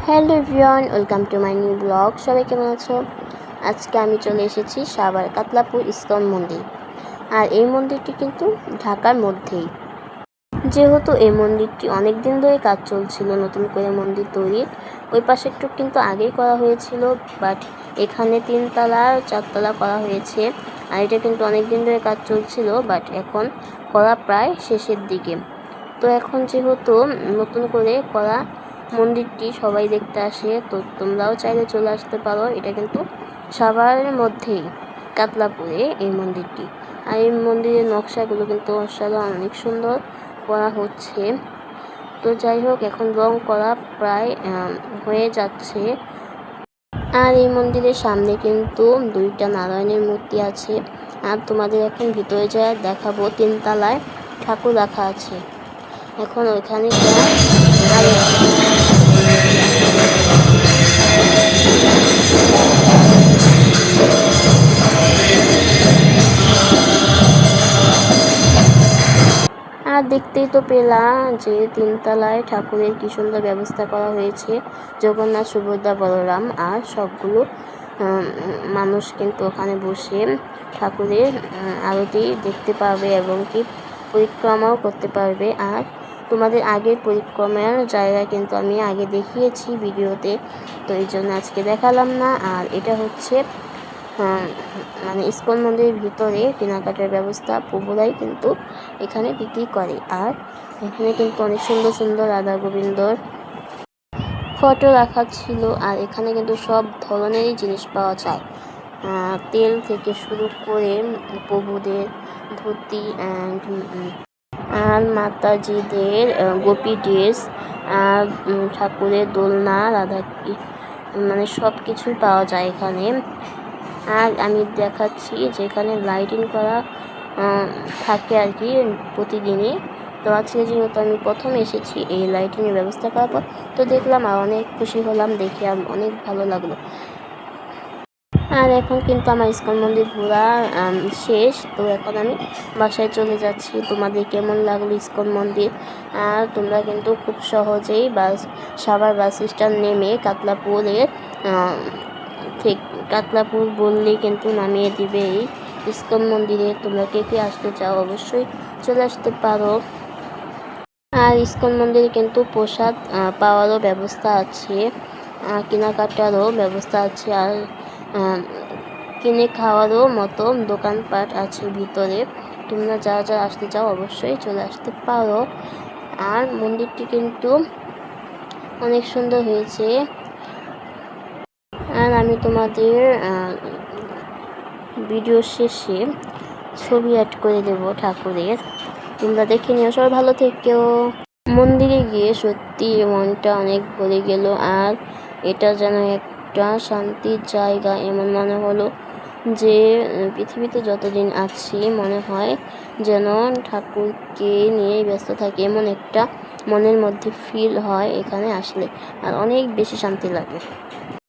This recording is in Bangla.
Hello everyone, welcome to my new blog. সবাই কেমন আছো? আজকে আমি চলে এসেছি সাভার কাতলাপুর ইস্কন মন্দির। আর এই মন্দিরটি কিন্তু ঢাকার মধ্যেই। যেহেতু এই মন্দিরটি অনেক দিন ধরে কাজ চলছিল নতুন করে মন্দির তৈরির, ওই পাশে একটু কিন্তু আগেই করা হয়েছিল, বাট এখানে 3তলা 4তলা করা হয়েছে। আর এটা কিন্তু অনেক দিন ধরে কাজ চলছিল, বাট এখন করা প্রায় শেষের দিকে। তো এখন যেহেতু নতুন করে করা মন্দিরটি সবাই দেখতে আসে, তো তোমরাও চাইলে চলে আসতে পারো। এটা কিন্তু সাভারের মধ্যেই কাতলাপুরে এই মন্দিরটি। আর এই মন্দিরের নকশাগুলো কিন্তু অসাধারণ, অনেক সুন্দর করা হচ্ছে। তো যাই হোক, এখন রং করা প্রায় হয়ে যাচ্ছে। আর এই মন্দিরের সামনে কিন্তু 2টা নারায়ণের মূর্তি আছে। আর তোমাদের এখন ভিতরে যা দেখাবো, 3তলায় ঠাকুর রাখা আছে। এখন ওইখানে আর দেখতেই তো পেলাম যে 3তলায় ঠাকুরের কি সুন্দর ব্যবস্থা করা হয়েছে। জগন্নাথ, সুভদ্রা, বলরাম আর সবগুলো মানুষ কিন্তু ওখানে বসে ঠাকুরের আরতি দেখতে পারবে এবং কি পরিক্রমাও করতে পারবে। আর তোমাদের আগের পরিক্রমার জায়গা কিন্তু আমি আগে দেখিয়েছি ভিডিওতে, তো এই জন্য আজকে দেখালাম না। আর এটা হচ্ছে মানে ইস্কন মন্দিরের ভিতরে কেনাকাটার ব্যবস্থা প্রভুরাই কিন্তু এখানে বিক্রি করে। আর এখানে কিন্তু অনেক সুন্দর সুন্দর রাধা গোবিন্দর ফটো রাখা ছিল। আর এখানে কিন্তু সব ধরনেরই জিনিস পাওয়া যায়, তেল থেকে শুরু করে প্রভুদের ধুতি আর মাতাজিদের গোপী ড্রেস আর ঠাকুরের দোলনা, রাধা মানে সব কিছুই পাওয়া যায় এখানে। আর আমি দেখাচ্ছি যে এখানে লাইটিং করা থাকে আর কি প্রতিদিনই। তো আজকে যেহেতু আমি প্রথম এসেছি এই লাইটিংয়ের ব্যবস্থা করার পর, তো দেখলাম আর অনেক খুশি হলাম, দেখে অনেক ভালো লাগলো। আর এখন কিন্তু আমার ইস্কন মন্দির ঘোরা শেষ। তো এখন আমি বাসায় চলে যাচ্ছি। তোমাদের কেমন লাগলো ইস্কন মন্দির? আর তোমরা কিন্তু খুব সহজেই সাভার বাস স্ট্যান্ড নেমে কাতলাপুর বললেই কিন্তু নামিয়ে দিবে এই ইস্কন মন্দিরে। তোমরা কে কে আসতে চাও অবশ্যই চলে আসতে পারো। আর ইস্কন মন্দিরে কিন্তু প্রসাদ পাওয়ারও ব্যবস্থা আছে, কেনাকাটারও ব্যবস্থা আছে, আর কিনে খাওয়ারও মতো দোকানপাট আছে ভিতরে। তোমরা যা যা আসতে চাও অবশ্যই চলে আসতে পারো। আর মন্দিরটি কিন্তু অনেক সুন্দর হয়েছে। আর আমি তোমাদের ভিডিও শেষে ছবি অ্যাড করে দেব ঠাকুরের, তোমরা দেখে নিও। সবাই ভালো থেকো। মন্দিরে গিয়ে সত্যি মনটা অনেক ভরে গেল। আর এটা যেন একটা শান্তির জায়গা, এমন মনে হলো যে পৃথিবীতে যতদিন আছি মনে হয় যেন ঠাকুরকে নিয়েই ব্যস্ত থাকি, এমন একটা মনের মধ্যে ফিল হয় এখানে আসলে। আর অনেক বেশি শান্তি লাগে।